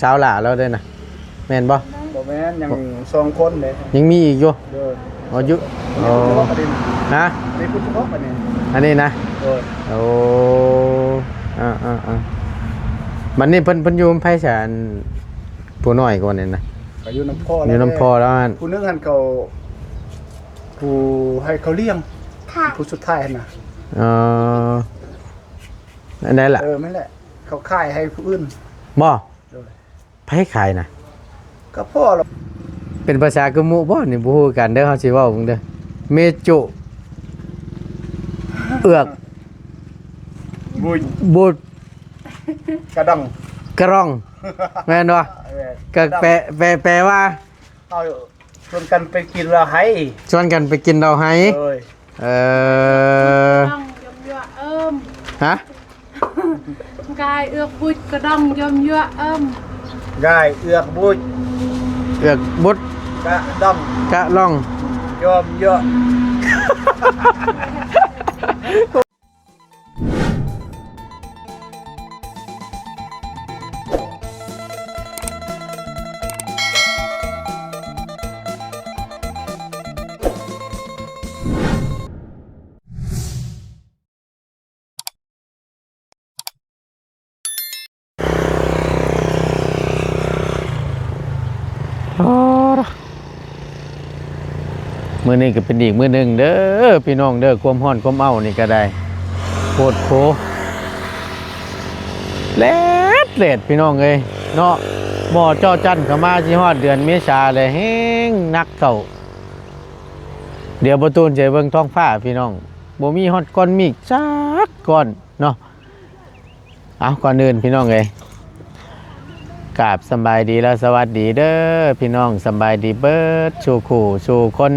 สาวหล่าแล้วเด้อนะแม่นบ่ บ่แม่นยัง2คนเลย ยังมีอีกอยู่ เด้อ อ๋ออยู่อ๋อฮะ นี่พูดเฉพาะประเด็น อันนี้นะ เด้อ โอ้มันนี่เพิ่นอยู่ไผสารผู้น้อยกว่านี่นะ ก็อยู่น้ำพ่อ อยู่น้ำพอแล้วอัน ผู้นึงหันเขาผู้ให้เขาเลี้ยงผู้สุดท้ายหั่นน่ะ อันนั้นล่ะ ไม่แหละเขาขายให้ผู้อื่น บ่ เด้อ ไผขายน่ะ ก็พ่อเรา เป็นภาษากะมุบ่นี่บ่ฮู้กันเด้อเฮาสิเว้าเบิ่งเด้อเมจุเอือก บุญ บุด กระดัง กระรองแม่นบ่ก็แปลว่า เอาชวนกันไปกินละให้ ชวนกันไปกินดาวไห้ เอ้ย Đong yum yua ôm ฮะ Gai ước bụi cả đong yum yua ôm ง่ายเอือกบุญ เอือกบุด กระดัง กะล่อง ยอมเยอะ มื้อนี้ก็เป็นอีกมื้อหนึงเด้อพี่น้องเด้อความร้อนความเอานี่ก็ได้โคตรโผแลดพี่น้องเอ้ยเนาะหม้อจ้อจันเข้ามาสิฮอดเดือนเมษาเลยแฮงนักเข้าเดี๋ยวบ่ตูนจะเบิ่งท้องฟ้าพี่น้องบ่มีฮอดก้อนเมฆจักก้อนเนาะเอาก่อนอื่นพี่น้องเอ้ยกราบสำบายดีและสวัสดีเด้อพี่น้องสำบายดีเบิดสู่คู่สู่คน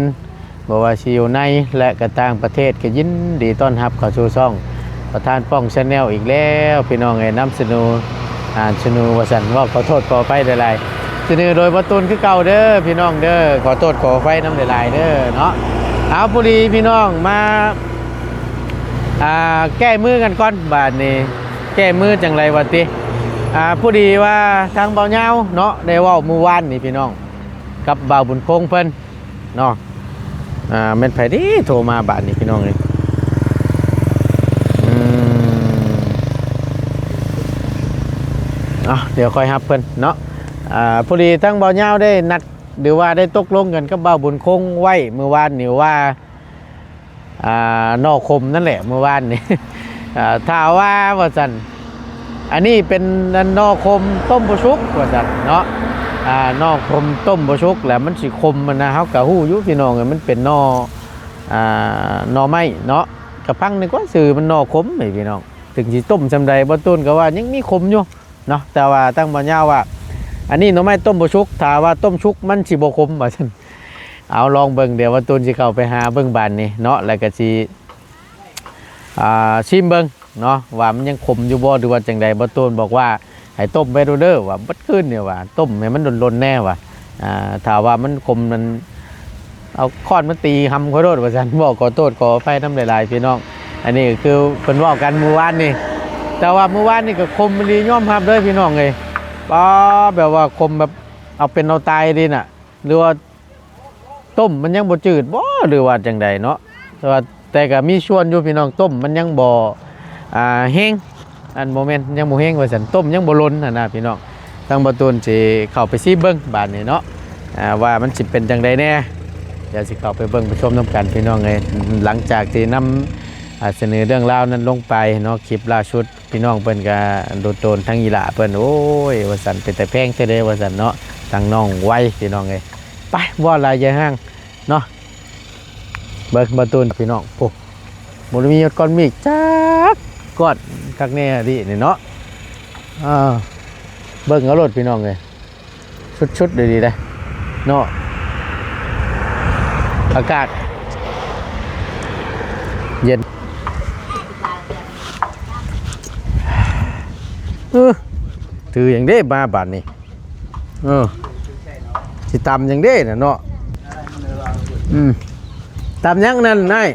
บ่ว่าสิอยู่ในและก็ต่างประเทศก็ยินดีต้อนรับเข้าสู่ช่องประธานป้อง Channel อีกแล้วพี่น้องเอ้ยนำเสนอชนูว่าซั่นว่าขอโทษขออภัยหลายๆเสนอโดยบ่ตูนคือเก่าเด้อพี่น้องเด้อขอโทษขออภัยนำหลายๆเด้อเนาะเอาปุรีพี่น้องมาแก้มือกันก่อนบาดนี้แก้มือจังไรวะติผู้ดีว่าทางเบาเงาเนาะได้เว้ามื้อวานนี่พี่น้องกับบ่าวบุญคงเพิ่นเนาะแม่นไผดิโทรมาบาดนี้พี่น้องเอ้ยเดี๋ยวค่อยรับเพิ่นเนาะผู้ดีทั้งเบาเงาได้นัดหรือว่าได้ตกลงกันกับบ่าวบุญคงไว้มื้อวานนี่ว่านอกคมนั่นแหละมื้อวานนี่ ถ้าว่าซั่นอันนี้เป็นนอคมต้มบชุกว่าจัดเนาะนอคมต้มบชุกแหละมันสิคมมันนะเฮากะฮู้อยู่พี่น้องมันเป็นนอไม้เนาะกระพังนี่ก็สื่อมันนอคมไอ้พี่น้องถึงสิต้มซำใดบ่ต้นก็ว่ายังมีคมอยู่เนาะแต่ว่าตั้งบ่ยาวว่าอันนี้หน่อไม้ต้มบชุกถ้าว่าต้มชุกมันสิบ่คมว่าซั่นเอาลองเบิ่งเดี๋ยวว่าต้นสิเข้าไปหาเบิ่งบ้านนี่เนาะแล้วก็สิชิมเบิ่งเนาะว่ามันยังขมอยู่บ่หรือว่าจังใดบ่ตูนบอกว่าให้ต้มไปดูเด้อว่าบัดขึ้นเนี่ยว่าต้มให้มันหล่นๆแน่ว่าถ้าว่ามันขมมันเอาค้อนมาตีหำขอโทษว่าซั่นบอกขอโทษขออภัยน้ำหลายๆพี่น้องอันนี้คือเพิ่นเว้ากันเมื่อวานนี่แต่ว่าเมื่อวานนี่ก็คมดียอมรับเด้อพี่น้องเอ้ยบ่แบบว่าคมแบบเอาเป็นเอาตายดีน่ะหรือว่าต้มมันยังบ่จืดบ่หรือว่าจังใดเนาะแต่ก็มีส่วนอยู่พี่น้องต้มมันยังบ่แห้งอันโมเมนต์ยังบ่แห้งว่าซั่นต้มยังบ่ล้นนะพี่น้องทางบ่ตูนสิเข้าไปซิเบิ่งบาดนี้เนาะว่ามันสิเป็นจังไดแน่เดี๋ยวสิเข้าไปเบิ่งไปชมนํกันพี่น้องเอ้ยหลังจากที่นำเสนอเรื่องราวนั้นลงไปเนาะคลิปล่าสุดพี่น้องเพิ่นก็โดนทั้งอีหล่าเพิ่นโอ้ยว่าซั่นเป็นแต่แพงแท้เด้ว่าซั่นเนาะทางน้องไว้พี่น้องเอ้ยไปบ่หลายอย่าห่างเนาะเบิ่งบ่ตูนพี่น้องโอ้บ่มีก้อนเมฆจักกอดคักแน่ดินี่เนาะเบิ่งเอารถพี่น้องเลยชุดดีๆเลยเนาะอากาศเย็นถืออย่างเด้มาบาดนี่สิตำอย่างเด้น่ะเนาะตำยังนั่นนาย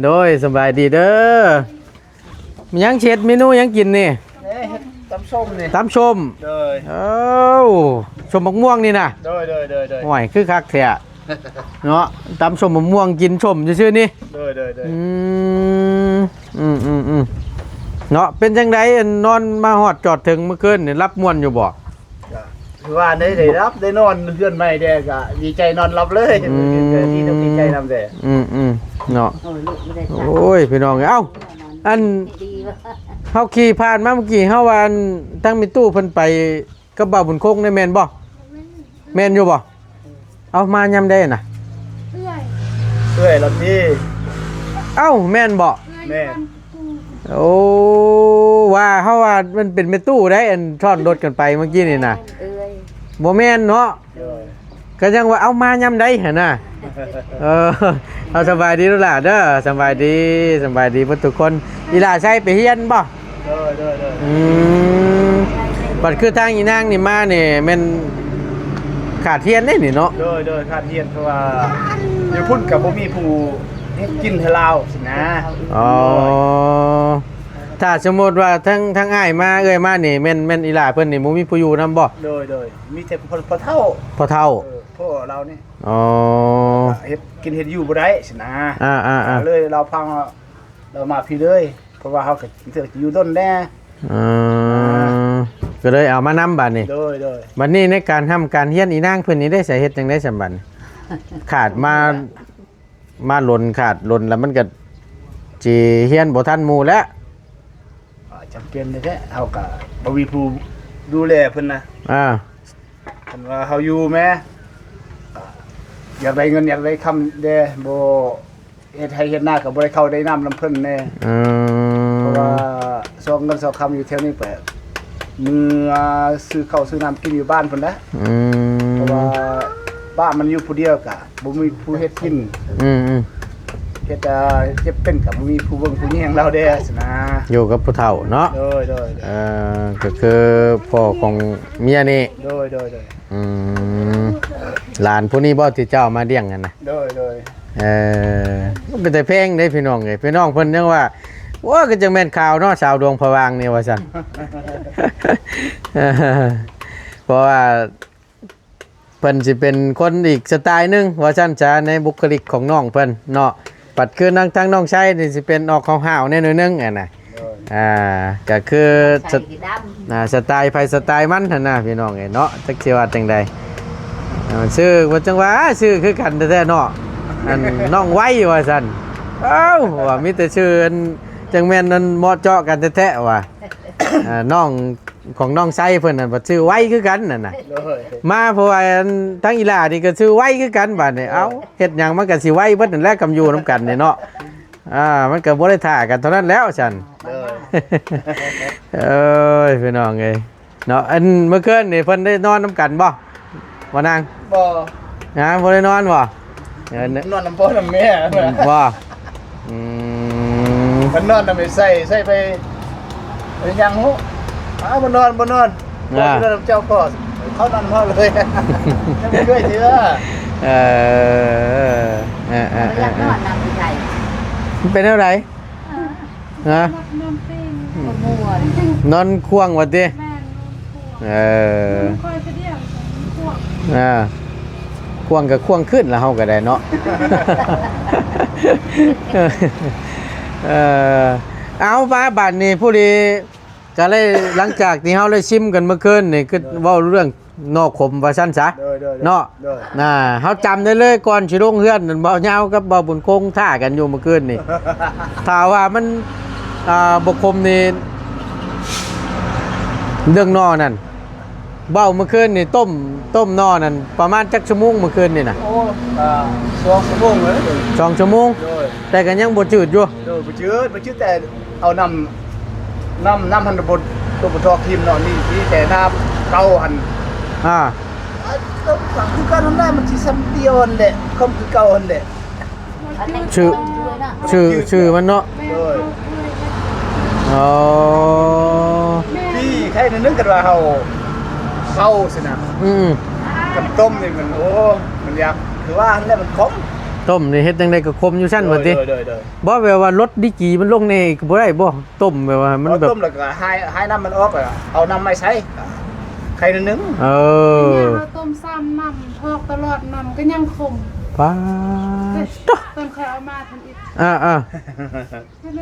โดยสบายดีเด้อมียังเช็ดเมนูยังกินนี่ตำ ำส้มนี่ ตำชม โดย เอ้าชมมะม่วงนี่นะ โดย ห่วยคือคักแท้เนาะตำชมมะม่วงกินชมซื่อๆนี่ โดย อืมเนาะเป็นจังไดอันนอนมาฮอดจอดถึงเมื่อคืนนี่รับม่วนอยู่บ่ คือว่าได้รับได้นอนเพื่อนใหม่แดกอะดีใจนอนรับเลยที่ต้องดีใจนำแต่ เนาะ โอ้ยลูกไม่ได้จับ โอ้ยพี่น้องเอ้าอัน ดีวะ เฮาขี่ผ่านมาเมื่อกี้เฮาว่าอันทั้งมีตู้เพิ่นไปกับบ่าวบุญคงได้แม่นบ่แม่นอยู่บ่เอามายามใดน่ะ เอื้อย เพื่อนเราที่ เอ้าแม่นบ่ เอื้อย แม่ บ้านกู โอ้ว่าเฮาว่ามันเป็นแม่ตู้ได้อันซ่อนรถกันไปเมื่อกี้นี่น่ะ เอ้ย บ่แม่นเนาะ โดย ก็ยังว่าเอามายามใดหั่นน่ะเอาสบายดีลูกหลานเด้อสบายดีเพิ่นทุกคนอีหล่าใช้ไปเฮียนบ่ โดย อืมบัดคือทางอีนางนี่มานี่แม่นขาดเทียนได้นี่เนาะ โดยคาดเทียนเพราะว่าอยู่พุ่นกับบ่มีผู้เฮ็ดกินให้เราสินะ อ๋อถ้าสมมุติว่าทั้งอ้ายมาเอ้ยมานี่แม่นอีหล่าเพิ่นนี่บ่มีผู้อยู่นำบ่ โดยมีแต่พอเท่า พ่อเฒ่า พ่อเรานี่ อ๋อ เฮ็ดกินเฮ็ดอยู่บ่ได้สินะ อ่า เลยเราพังเรามาพี่เลยเพราะว่าเฮาก็เถืออยู่ต้นแน่ อืมก็เลยเอามานำบัดนี่ โดย บัดนี้ในการทำการเฮียนอีนางเพิ่นนี่ได้สาเหตุจังได๋ซั่นบัดนี้ขาดมาหล่นขาดหล่นแล้วมันก็สิเฮียนบ่ทันหมู่แล้ว จำเป็นแท้เฮาก็บ่มีผู้ดูแลเพิ่นนะ อ่า เพิ่นว่าเฮาอยู่แม่อยากได้เงินอยากได้คำแด่บ่เฮ็ดให้เฮ็ดหน้าก็บ่ได้เข้าได้น้ำลำเพิ่นแน่ อืม เพราะว่าซองเงินซองคำอยู่แถวนี้แปะมือซื้อข้าวซื้อน้ำกินอยู่บ้านเพิ่นนะ อืม เพราะว่าบ้านมันอยู่ผู้เดียวก็บ่มีผู้เฮ็ดกิน อืม เฮ็ดเจ็บเป็นก็บ่มีผู้เบิ่งผู้แย่งเราเด้สินะ อยู่กับผู้เฒ่าเนาะ โดย ก็คือพ่อของเมียนี่ โดย อืมหลานผู้นี้บ่ที่เจ้ามาเลี้ยงกันนะ โดย มันเป็นแต่เพลงได้พี่น้องไงพี่น้องเพิ่นยังว่าว่าก็จังแม่นข่าวเนาะสาวดวงพะวางนี่ว่าซั่น เพราะว่าเพิ่นสิเป็นคนอีกสไตล์หนึงว่าซั่นจ้าในบุคลิกของน้องเพิ่นเนาะปัดคือนั่งทั้งน้องชายนี่สิเป็นออกห้าวๆแน่หน่อยนึงอ่ะนะก็คือ ใส่สีดำ สไตล์ไผสไตล์มันหั่นน่ะพี่น้องไงเนาะจักสิว่าจังใดชื่อว่าจังว่าชื่อคือกันแท้ๆเนาะอันน้องไว้ว่าซั่นเอ้าว่ามีแต่ชื่ออันจังแม่นนั่นเหมาะเจาะกันแท้ๆว่าน้องของน้องไส้เพิ่นน่ะบ่ชื่อไว้คือกันนั่นน่ะ โดย มาเพราะว่าอันทั้งอีหล่านี่ก็ชื่อไว้คือกันบัดนี้เอ้าเฮ็ดหยังมันก็สิไว้เบิดนั่นแหละกำอยู่นํกันนี่เนาะมันก็บ่ได้ท่ากันเท่านั้นแล้วซั่น โดย เอ้ยพี่น้องเอ้ยเนาะอันเมื่อคืนนี่เพิ่นได้นอนนํกันบ่บ่นาง บ่ บ่ได้นอนบ่ นอนน้ำพ่อน้ำแม่ บ่อืม มันนอนน้ำไม่ใส่ไปยังหูบ่นอนบ่นอนเจ้าก็เขานอนพ่อเลยยังไม่ด้วยเถื่อ เออ ไม่อยากนอนนำผู้ชาย มันเป็นเท่าไหร่ฮะ นอนเป็น มัวเลย นอนควงว่าติ แม่น เออ คอยไปเดียวพวก ควงก็ควงขึ้นแล้วเฮาก็ได้เนาะ เอามาบัดนี้ผู้ดีก็เลยหลังจากที่เฮาได้ชิมกันเมื่อคืนนี่คือเว้าเรื่องนอกขมว่าซั่นซะ เนาะเฮาจำได้เลยก่อนสิลงเฮือนนั่นบ่ยาวกับบ่บุญคงท่ากันอยู่เมื่อคืนนี่ ถ้าว่ามันบ่คมนี่เรื่องนอนั่นเบ้าเมื่อคืนนี่ต้มนอนั่นประมาณจักชั่วโมงเมื่อคืนนี่น่ะ โอ้2 ชั่วโมงเลย 2 ชั่วโมง โดย แต่ก็ยังบ่จืดอยู่ บ่จืดแต่เอาน้ำหันบดตัวบทอกทีมเนาะนี่แต่น้ำเก่าหัน สั่งคือการทำได้มันสิซ้ำเดียวนั่นแหละคำคือเก่านั่นแหละ ชื่อมันเนาะ แม่ โดย อ๋อ พี่ใครนึกกันว่าเฮาสินะ อืม กับต้มนี่มันโอ้มันอยากคือว่านั่นแหละมันคม ต้มนี่เฮ็ดจังได๋ก็คมอยู่ซั่นว่าติ โดย บ่แปลว่ารสดีกีมันลงนี่ก็บ่ได้บ่ต้มแบบว่ามัน เอา แบบ ต้มแล้วก็ให้น้ำมันออกอะเอาน้ำไม่ใช้ใครนึง เออ เนี่ยเราต้มซ้ำน้ำทอกตลอดน้ำก็ยังขม ปา ตอนเคยเอามาทำอีก อ่า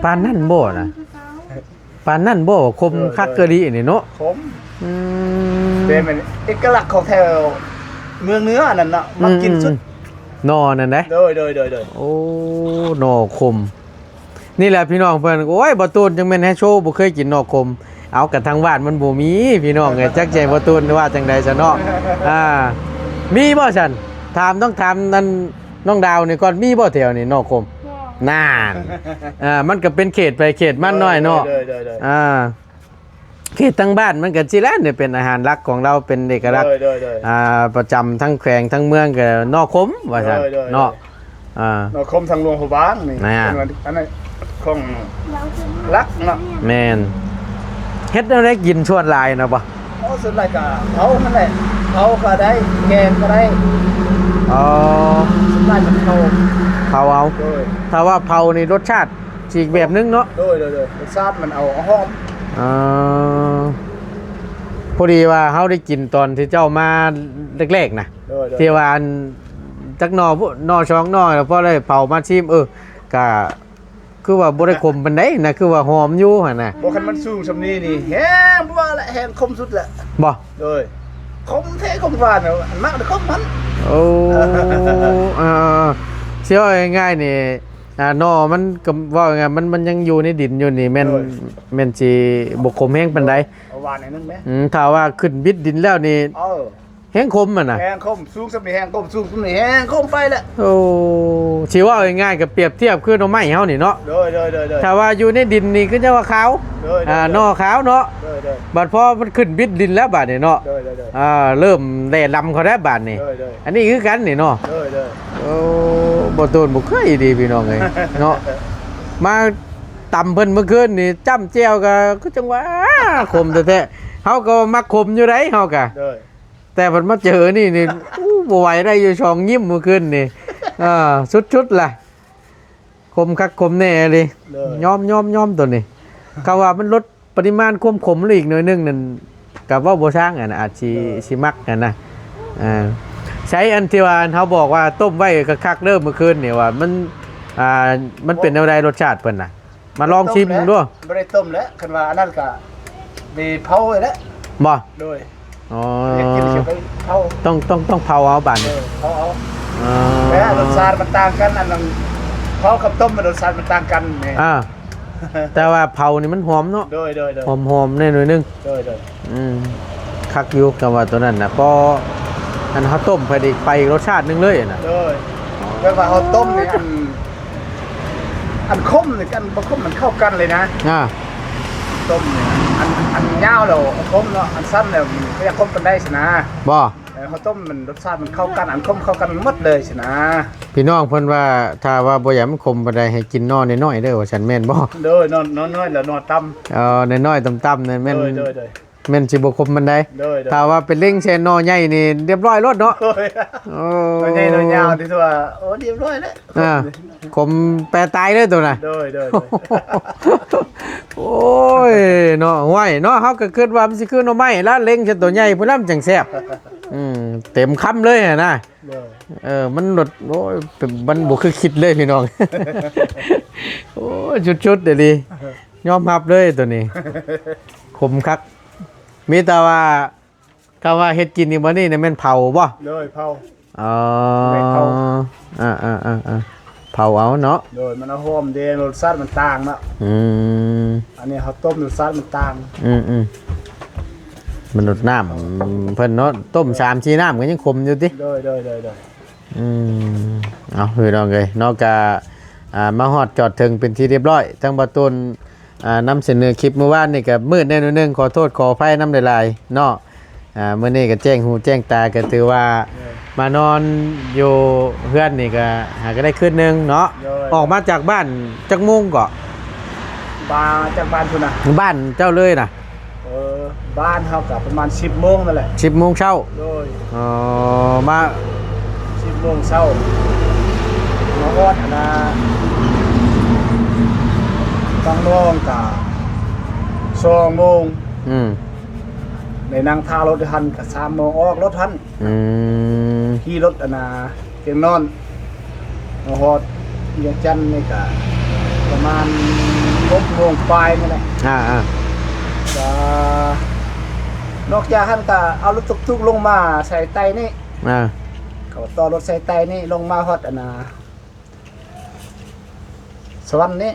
ปานนั่นบ่นะปานนั่นบ่คมคักกะดีนี่เนาะ ขม อืม เป็นมันเอกลักษณ์ของแถวเมืองเหนือนั่นน่ะมักกินสุด นอนั่นเด้ โดย โอ้หนอคม นี่แหละพี่น้องเพิ่นโอ้ยบ่ตูนจังแม่นให้โชว์บ่เคยกินหนอคม เอากันทางบ้านมันบ่มีพี่น้องเอ้ยจักใจบ่ตูนว่าจังใดซะเนาะมีบ่ซั่นต้องถามนั่นน้องดาวนี่ก่อนมีบ่แถวนี่หนอคม ก็ น่านมันก็เป็นเขตไปเขตมันน้อยเนาะ โดย เขตทั้งบ้านมันก็สิแล้วเนี่ยเป็นอาหารหลักของเราเป็นเอกลักษณ์ โดย ประจำทั้งแขวงทั้งเมืองก็นอกคมว่าซั่น โดย เนาะ เราคมทางหลวงหัวบ้านนี่ ไหนอะ อันนั้นของรักเนาะ แม่นเฮ็ดได้กินชวนหลายนะบ่ โอ้สุดไรกะเผานั่นแหละเผาก็ได้แกงก็ได้ อ๋อ สุดไรมันเผา เผาเอา โดย ถ้าว่าเผานี่รสชาติสิอีกแบบนึงเนาะ โดยรสชาติมันเอาหอม อ๋อพอดีว่าเฮาได้กินตอนที่เจ้ามาแรกๆนะ โดย ที่ว่าอันจักหนอพวกหนอช่องหนอแล้วพอได้เผามาชิมก็คือว่าบ่ได้ขมปานใดนะคือว่าหอมอยู่หั่นน่ะ บ่คันมันสูงสำนี้นี่แฮงบ่ว่าละแฮงคมสุดละ บ่ โดยคมแท้คมหวานเอาอันมากเด้อคมมัน โอ้เชื่อว่าง่ายๆนี่หนอมันก็ว่าไงมันยังอยู่ในดินอยู่นี่แม่นสิบ่ขมแฮงปานใด เอาหวานหน่อยนึงแหม ถ้าว่าขึ้นบิดดินแล้วนี่ เออ แฮงคมอ่ะน่ะ แฮงคมสูงสำนี้แฮงคมสูงสำนี้แฮงคมไปละ โอ้สิว่าง่ายๆก็เปรียบเทียบคือหน่อไม้เฮานี่เนาะ โดย ถ้าว่าอยู่ในดินนี่ก็จะว่าขาว หน่อขาวเนาะ โดย บัดพอมันขึ้นบิดดินแล้วบาดนี่เนาะ เริ่มได้ลำเขาได้บาดนี่ อันนี้คือกันนี่เนาะ โอ้บ่โดนบ่เคยดีพี่น้องเอ้ยเนาะมาตำเพิ่นเมื่อคืนนี่จ้ำแจ่วก็จังว่าขมแท้ๆเฮาก็มักขมอยู่ไดเฮาก็แต่เพิ่นมาเจอนี่อู้บ่ไหวได้อยู่ช่องยิ้มเมื่อคืนนี่สุดๆล่ะขมคักขมแน่เลยยอมตัวนี้เขาว่ามันลดปริมาณความขมลงอีกหน่อยนึงนั่นก็ว่าบ่สร้างอาจสิมักกันนะใช้อันที่ว่าเขาบอกว่าต้มไว้คักๆเริ่มเมื่อคืนนี่ว่ามันเป็นอะไรรสชาติเพิ่นน่ะมาลองชิมดูด้วย บ่ได้ต้มแล้วคันว่าอันนั้นก็มีเผาไว้แล้ว บ่ โดย อ๋อ อยากกินสิไปเผา ต้องเผาเอาบาดนี่ เผาเอาแต่รสชาติมันต่างกันอันนั้นเผากับต้มมันรสชาติมันต่างกันนี่ แต่ว่าเผานี่มันหอมเนาะ โดย หอมแน่หน่อยนึง โดย คักอยู่กับว่าตัวนั้นน่ะพออันเขาต้มไปอีกรสชาตินึงเลยน่ะ โดยแบบว่าเขาต้มนี่อันคมนี่กันบ่คมมันเข้ากันเลยนะต้มนี่อันยาวแล้วคมเนาะอันสั้นแล้วมันก็ยังคมกันได้สินะ บ่ เขาต้มมันรสชาติมันเข้ากันอันคมเข้ากันหมดเลยสินะ พี่น้องเพิ่นว่าถ้าว่าบ่อยากมันคมปานใดให้กินน้อยๆเด้อว่าฉันแม่นบ่ โดยนอนน้อยแล้วนอนต่ำ น้อยๆต่ำๆนั่นแม่น โดย แม่นสิบ่คมปานใด โดย ถ้าว่าเป็นเล้งแช่นอใหญ่นี่เรียบร้อยรถเนาะ โอ้ย โอ้ ตัวใหญ่ตัวยาวที่ตัวโอ้เรียบร้อยแล้ว คมแปรตายเลยตัวน่ะ โดย โอ้ยเนาะห้วยเนาะเฮาก็คิดว่ามันสิคือหน่อไม้ละเล้งแช่ตัวใหญ่พุ่นล่ำจังแซ่บเต็มคำเลยนะ มันหลดโอ้ยมันบ่คือคิดเลยพี่น้อง โอ้ยชุดๆเดี๋ยวดียอมรับเลยตัวนี้คมคักมีแต่ว่าก็ว่าเฮ็ดกินนี่บ่นี่เนี่ยแม่นเผาบ่ โดยเผา อ๋อ ไม่เผา เผาเอาเนาะ โดยมันหอมเดรสชาติมันต่างเนาะอันนี้เขาต้มรสชาติมันต่าง มันลดน้ำเพิ่นเนาะต้ม3-4น้ำก็ยังขมอยู่ติ โดยเอาพี่น้องเอ้ยนอกจากมาฮอดจอดถึงเป็นที่เรียบร้อยทั้งบ่ต้นนำเสนอคลิปเมื่อวานนี่ก็มืดแน่นอนนึงขอโทษขออภัยน้ำหลายๆเนาะมื้อนี้ก็แจ้งหูแจ้งตาก็ถือว่ามานอนอยู่เพื่อนนี่ก็หาก็ได้คืนนึงเนาะออกมาจากบ้านจักโมงก็ บ้านจากบ้านพุ่นน่ะ บ้านเจ้าเลยน่ะ บ้านเฮาก็ประมาณ 10 โมงนั่นแหละ 10 โมงเช้า โดย มา 10 โมงเช้า มาฮอดนะตั้งโมงกะ2 โมงในนั่งท่ารถทันกะ3 โมงออกรถทันขี่รถเตียงนอนมาฮอดเวียงจันทน์นี่กะประมาณ6 โมงปลายนี่แหละก็นอกจากท่านก็เอารถตุกๆลงมาใส่ไตนี่เขาต่อรถใส่ไตนี่ลงมาฮอดสวรรค์นี่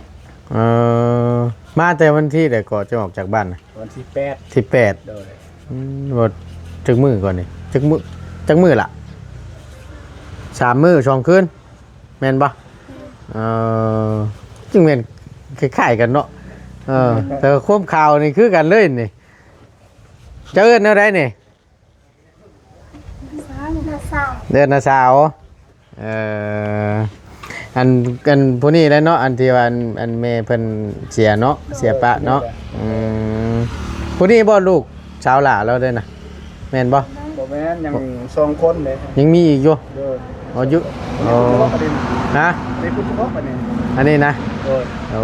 มาแต่วันที่ใดก่อนจะออกจากบ้านนะวันที่8ที่8โดยบ่จักมื้อก่อนนี่จักมื้อล่ะ3 มื้อ2 คืนแม่นบ่จึงแม่นคล้ายๆกันเนาะแต่ความข่าวนี่คือกันเลยนี่เจอแนวใดนี่เดือนสาวอันผู้นี้แล้วเนาะอันที่ว่าอันแม่เพิ่นเสียเนาะเสียปะเนาะผู้นี้บ่ลูกสาวหล่าเราเด้อน่ะแม่นบ่แม่นยัง2 คนเลยยังมีอีกอยู่อยู่ฮะในพุทธภพอันนี้อันนี้นะโอ้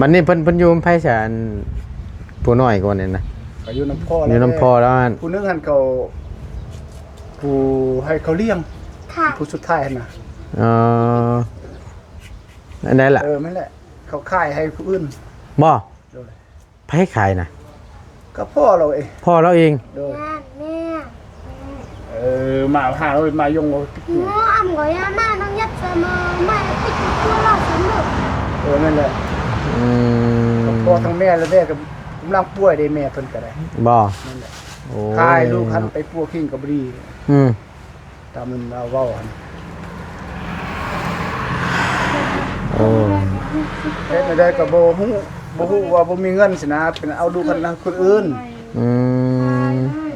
มันนี่เพิ่นอยู่ไผซะอันผู้น้อยกว่านี่นะก็อยู่น้ำพ่อแล้วอยู่น้ำพ่อแล้วอันผู้นึงหันเขาผู้ให้เขาเลี้ยงผู้สุดท้ายน่ะอันนั้นล่ะนั่นแหละเขาขายให้ผู้อื่นบ่ไผขายน่ะก็พ่อเราเองพ่อเราเองแม่มาหาเรามายงเราăn gọi na nó nhất mà mai tích chua lo sớm được นั่นแหละพ่อทั้งแม่และแม่ก็กำลังป่วยได้แม่เพิ่นก็ได้บ่นั่นแหละขายลูกหันไปปัวขิงกับดีตามมันเว้าหั่นเฮ็ดได้ก็บ่ฮู้ว่าบ่มีเงินสินะเป็นเอาดูกันคนอื่น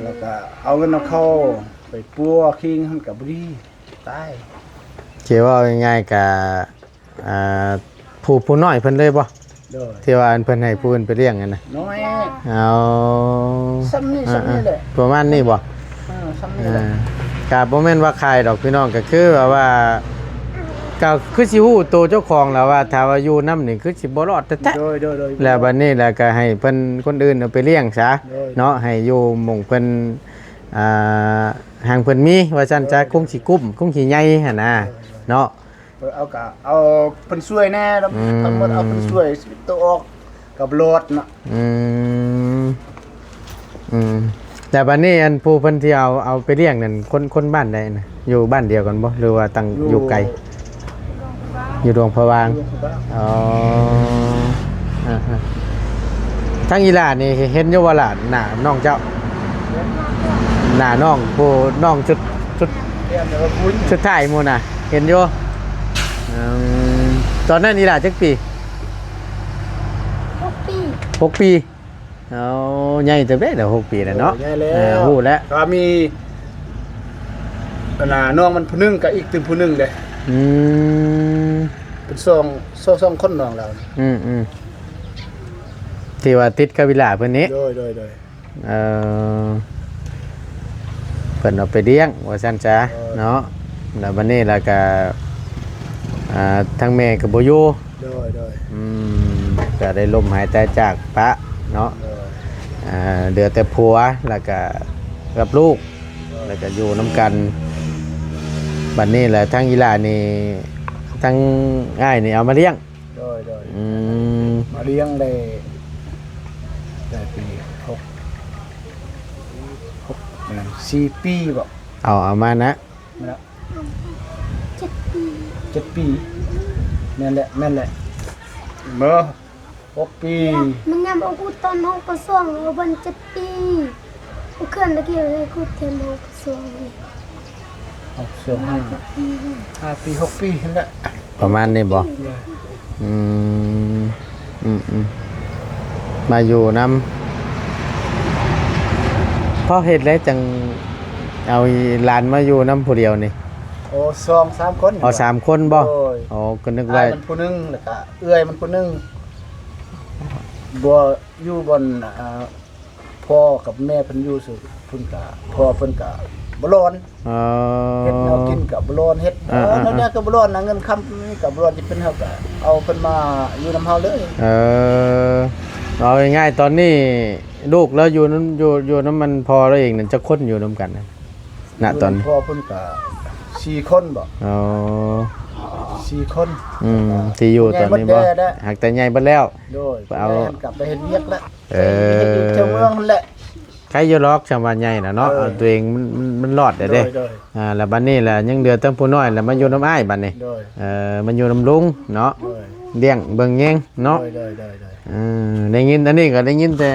แล้วก็เอาเงินเอาเข้าไปปัวขิงหั่นก็บ่ดีตายเกี่ยวว่าง่ายๆกับผู้น้อยเพิ่นเลยบ่ที่ว่าเพิ่นให้ผู้อื่นไปเลี้ยงกันนะน้อยเอาซ้ำนี่แหละประมาณนี้บ่ซ้ำนี่แหละก็บ่แม่นว่าขายดอกพี่น้องก็คือว่าก็คือสิฮู้ตัวเจ้าของแล้วว่าถ้าว่าอยู่นำนี่คือสิบ่รอดแท้ๆแล้วบัดนี้แล้วก็ให้เพิ่นคนอื่นเอาไปเลี้ยงซะเนาะให้อยู่หม่องเพิ่นหางเพิ่นมีว่าซั่นจ้ะคงสิกุ้มคงสิใหญ่หั่นน่ะเนาะเอาเพิ่นช่วยแน่แล้วทั้งหมดเอาเพิ่นช่วยตัวออกกับรถเนาะแต่บัดนี้อันผู้เพิ่นที่เอาไปเลี้ยงนั่นคนบ้านใดน่ะอยู่บ้านเดียวกันบ่หรือว่าตั้งอยู่ไกลอยู่ดวงพะวางอ๋อทั้งอีหล่านี่เห็นอยู่ว่าล่ะหน้าน้องเจ้าหน้าน้องผู้น้องชุดท้ายหมู่น่ะเห็นอยู่ตอนนั้นอีหล่าจักปี6 ปีเอาใหญ่จังได๋เด้อ6 ปีแล้วเนาะฮู้แล้วก็มีน้องมันผู้นึงกับอีกตึงผู้นึงเด้เป็น2คนน้องเราที่ว่าติดกับวิลาเพิ่นนี้โดยเพิ่นเอาไปเลี้ยงว่าซั่นจ้ะเนาะแล้วบัดนี้แล้วก็ทั้งแม่ก็บ่อยู่โดยก็ได้ล้มหายตายจากปะเนาะเดือแต่ผัวแล้วก็กับลูกแล้วก็อยู่น้ำกันบัดนี้แหละทั้งอีหล่านี่ทั้งง่ายนี่เอามาเลี้ยงโดยมาเลี้ยงได้ปี4 ปีบ่เอามานะ7 ปีแม่นแหละเมื่อ6 ปีมันยังบ่พูดตอนน้องก็ส่งเอาบัน7 ปีเคลื่อนตะกี้เลยกูเทมน้องก็ส่ง5 ปี 6 ปีนั่นแหละประมาณนี้บ่มาอยู่น้ำพ่อเฮ็ดแล้วจังเอาหลานมาอยู่น้ำผู้เดียวนี่โอ้2-3 คน3 คนบ่ก็นึกว่ามันผู้นึงแล้วก็เอื้อยมันผู้นึงบ่อยู่บนพ่อกับแม่เพิ่นอยู่สุเพิ่นก็พ่อเพิ่นก็ บ่ร้อน เอ เฮ็ดแนว อ กินกับบ่ร้อนเฮ็ดนั่นเนี่ยก็บ่ร้อนนะเงินค้ำนี่ก็บ่ร้อนสิเป็นเฮาก็เอาเพิ่นมาอยู่นำเฮาเลย เออเอาง่ายๆตอนนี้ลูกแล้วอยู่นั้นอยู่น้ำมันพอแล้วเองนั่นจะค้นอยู่น้ำกันนะณตอนนี้ พ่อเพิ่นก็4คนบ่ อ๋อ 4คน ที่อยู่ตอนนี้บ่ ใหญ่เบิดแล้ว หากแต่ใหญ่เบิดแล้ว โดย เอา แม่นกลับไปเฮ็ดเวียกแล้ว เออ เฮ็ดอยู่เจ้าเมืองนั่นแหละ ใครอยู่ล็อกชาวบ้านใหญ่น่ะเนาะเอาตัวเองมันรอดได้เด้ โดย แล้วบัดนี้แหละยังเดือตั้งผู้น้อยแล้วมันอยู่น้ำอ้ายบัดนี้ โดย มันอยู่น้ำลุงเนาะ โดย เลี้ยงเบิ่งแยงเนาะ โดย ได้ยินอันนี้ก็ได้ยินแต่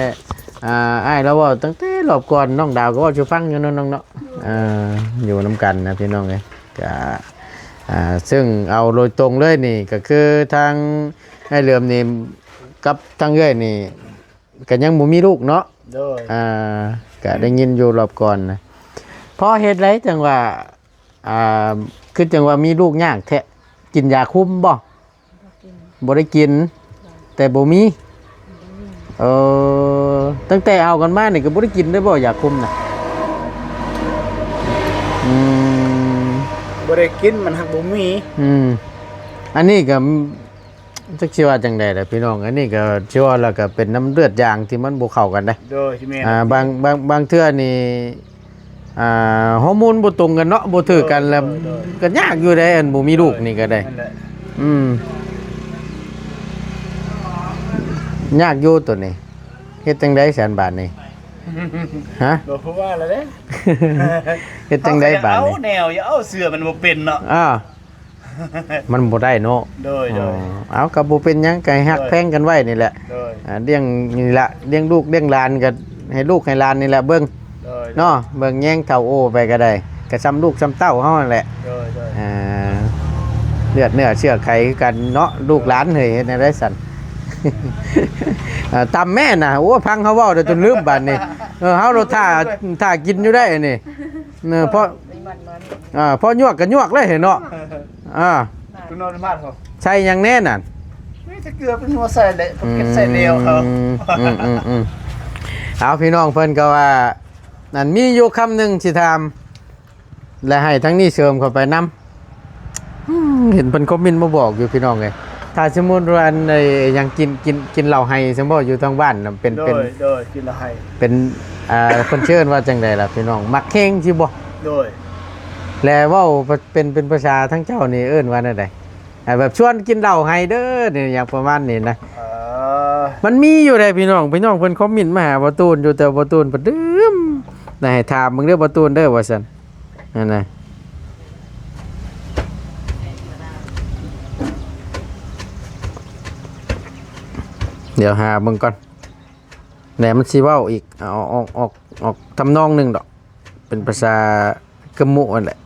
อ้ายเราเว่าตั้งแต่รอบก่อนน้องดาวก็เว่าชูฟังอยู่เนาะน้องเนาะอยู่น้ำกันนะพี่น้องเลยก็ซึ่งเอาโดยตรงเลยนี่ก็คือทางไอ้เหลื่อมนี่กับทางเอ้ยนี่ก็ยังบ่มีลูกเนาะ โดย ก็ได้ยินอยู่รอบก่อนนะพอเฮ็ดไรจังว่าคือจังว่ามีลูกยากแท้กินยาคุมบ่บ่ได้กิน แต่บ่มีตั้งแต่เอากันมานี่ก็บ่ได้กินได้บ่ยาคุมน่ะบ่ได้กินมันหักบ่มี อันนี้ก็จักสิว่าจังได๋ล่ะพี่น้องอันนี้ก็สิว่าแล้วก็เป็นน้ำเลือดยางที่มันบ่เข้ากันเด้ โดยที่แม่ บางเทื่อนี่ฮอร์โมนบ่ตรงกันเนาะบ่ถือกันแล้วก็ยากอยู่ได้อันบ่มีลูกนี่ก็ได้ นั่นแหละ ยากอยู่ตัวนี้เฮ็ดจังได๋แสนบาทนี่ฮะ บ่ฮู้ว่าแล้วเด้ เฮ็ดจังได๋บาท เอา นี่ แนวอย่าเอาเสื้อมันบ่เป็นเนาะ มันบ่ได้เนาะ โดย เอาก็บ่เป็นหยังก็ให้ฮักแพงกันไว้นี่แหละ โดย เลี้ยงนี่ละเลี้ยงลูกเลี้ยงหลานก็ให้ลูกให้หลานนี่แหละเบิ่ง โดย เนาะเบิ่งแย่งเฒ่าโอไปก็ได้ก็ซ้ำลูกซ้ำเต้าเฮานั่นแหละ โดย เลือดเนื้อเชื่อไขกันเนาะลูกหลานเฮ้ยเฮ็ดในได้สั่น ตำแม่น่ะโอ้พังเขาเว้าเดี๋ยวจนลืมบัดนี้เฮาเราท่ากินอยู่ได้นี่เพราะพอยวกก็ยวกเลยเห็นเนาะคุณนอนมาเขา ใช่หยังแน่น่ะ ไม่จะเกลือเป็นหัวใส่เลยเก็บใส่เดียวเขา เอาพี่น้องเพิ่นก็ว่านั่นมีอยู่คำหนึงสิถามและให้ทั้งนี้เสริมเข้าไปนำเห็นเพิ่นคอมเมนต์มาบอกอยู่พี่น้องเอ้ยถ้าสมมุติว่าในยังกินเหล้าไห้สมมุติอยู่ทางบ้านน่ะเป็น โดยกินละให้ เป็นเพิ่นเชิญว่าจังไดล่ะพี่น้องมักแข้งสิบ่ โดย แล้วเว้าเป็นภาษาทั้งเจ้านี่เอิ้นว่าแนวใดแบบชวนกินเหล้าไห้เด้อนี่อย่างประมาณนี้นะมันมีอยู่ได้พี่น้องเพิ่นคอมเมนต์มาหาบ่ตูนอยู่แต่บ่ตูนบ่ดื่มได้ให้ถามมึงเด้อบ่ตูนเด้อว่าซั่นนั่นน่ะเดี๋ยวหามึงก่อนแหนมันสิเว้าอีกออกทำนองหนึงดอกเป็นภาษากะมุนั่นแหละ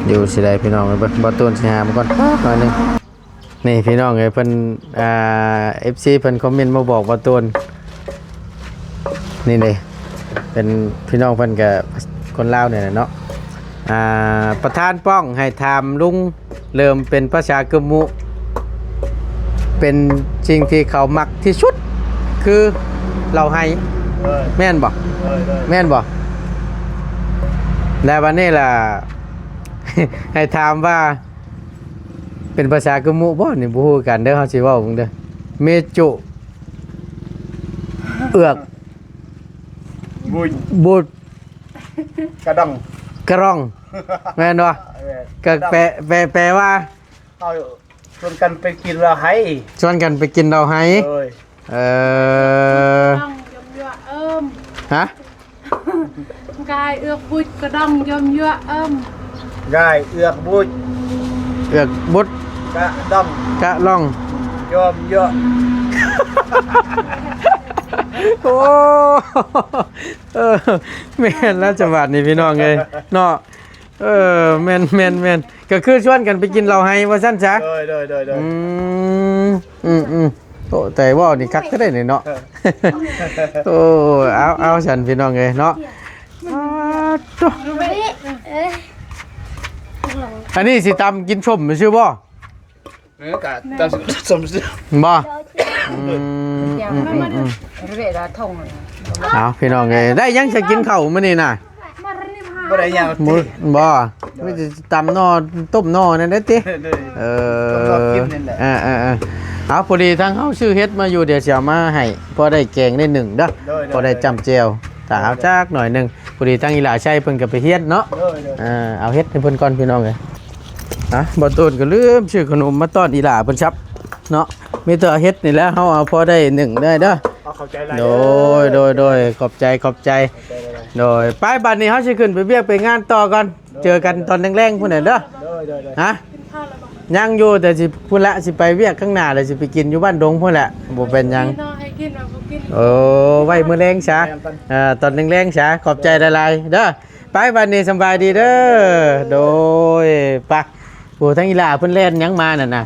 อยู่สิได้พี่น้องเบิ่งบ่ตูนสิหามันก่อนหน่อยหนึงนี่พี่น้องเอ้ยเพิ่นFC เพิ่นคอมเมนต์มาบอกบ่ตูนนี่เด้เป็นพี่น้องเพิ่นก็คนลาวนี่แหละเนาะประธานป้องให้ถามลุงเริ่มเป็นภาษากะมุเป็นสิ่งที่เขามักที่สุดคือเราให้แม่นบ่แม่นบ่แล้ววันนี้ล่ะ ให้ถามว่าเป็นภาษากะมุบ่นี่บ่ฮู้กันเด้อเฮาสิเว้าเบิ่งเด้อเมจุเอือก บุด กระดอง กระรองแม่นบ่ก็แปลว่า เอาชวนกันไปกินละให้ ชวนกันไปกินเราให้ โดย Đông yum yua hả Gai ước bụi cái đông yum yua ง่ายเอือกบุญ được bút กระดอง cả long ยอมเยอะ โอ้แม่นแล้วจังหวัดนี่พี่น้องเอ้ยเนาะแม่นก็คือชวนกันไปกินเหล้าให้ว่าซั่นซะ โดย โอ้แต่ว่านี่คักก็ได้นี่เนาะโอ้เอาฉันพี่น้องเอ้ยเนาะอันนี้สิตำกินชมซื่อบ่ เนื้อกะตามสมซื่อ บ่ ยัง อืม เวลาท่อง เอาพี่น้องเอ้ยได้ยังจะกินข้าวมื้อนี้น่ะ มาเรนี่พา บ่ได้หยัง หมูบ่ไม่จะตำนอต้มนอนั่นได้อติ เลย เอ ต้มนอกินนี่แหละ เอาพอดีทั้งเฮาซื้อเฮ็ดมาอยู่เดี๋ยวสิเอามาให้พอได้แกงได้หนึ่งเด้อพอได้จำเจียวถ้าเอาจักหน่อยหนึงพอดีทั้งอีหลาใช้เพิ่นก็ไปเฮ็ดเนาะ เอาเฮ็ดให้เพิ่นก่อนพี่น้องเอ้ยบ่ตูนก็ลืมซื้อขนมมาต้อนอีหลาเพิ่นครับเนาะมีแต่เฮ็ดนี่แหละเฮาเอาพอได้หนึ่งได้เด้อ เอาเข้าใจหลาย โดยขอบใจโดยไปบัดนี้เฮาสิขึ้นไปเวียกไปงานต่อก่อนเจอกันตอนแรงๆพุ่นน่ะเด้อฮะ กินข้าวแล้วบอก ยังอยู่แต่สิพุ่นละสิไปเวียกข้างหน้าแล้วสิไปกินอยู่บ้านดงพุ่นแหละบ่เป็นหยัง นี่น้องให้กินแบบกิน โอ้ไว้มื้อแรงซะตอนแรงๆซะขอบใจหลายๆเด้อไปบัดนี้สำบายดีเด้อโดยไปโอ้ทั้งอีหลาเพิ่นเล่นหยังมานั่นน่ะ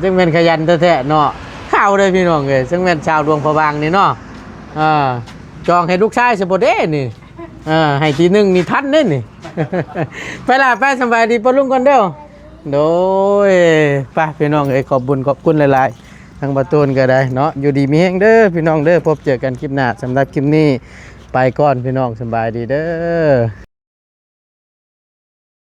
ซึ่งเป็นขยันแท้ๆเนาะข้าวเลยพี่น้องเอ้ยซึ่งเป็นชาวดวงพระบางนี่เนาะจองให้ลูกชายซะบ่เด้นี่ให้ทีหนึงนี่ทันเด้นี่ ไปล่ะไปสำบายดีปะลุงก่อนเด้อโดยไปพี่น้องเอ้ยขอบคุณหลายๆทางประตูนก็ได้เนาะอยู่ดีมีแฮงเด้อพี่น้องเด้อพบเจอกันคลิปหน้าสำหรับคลิปนี้ไปก่อนพี่น้องสำบายดีเด้อ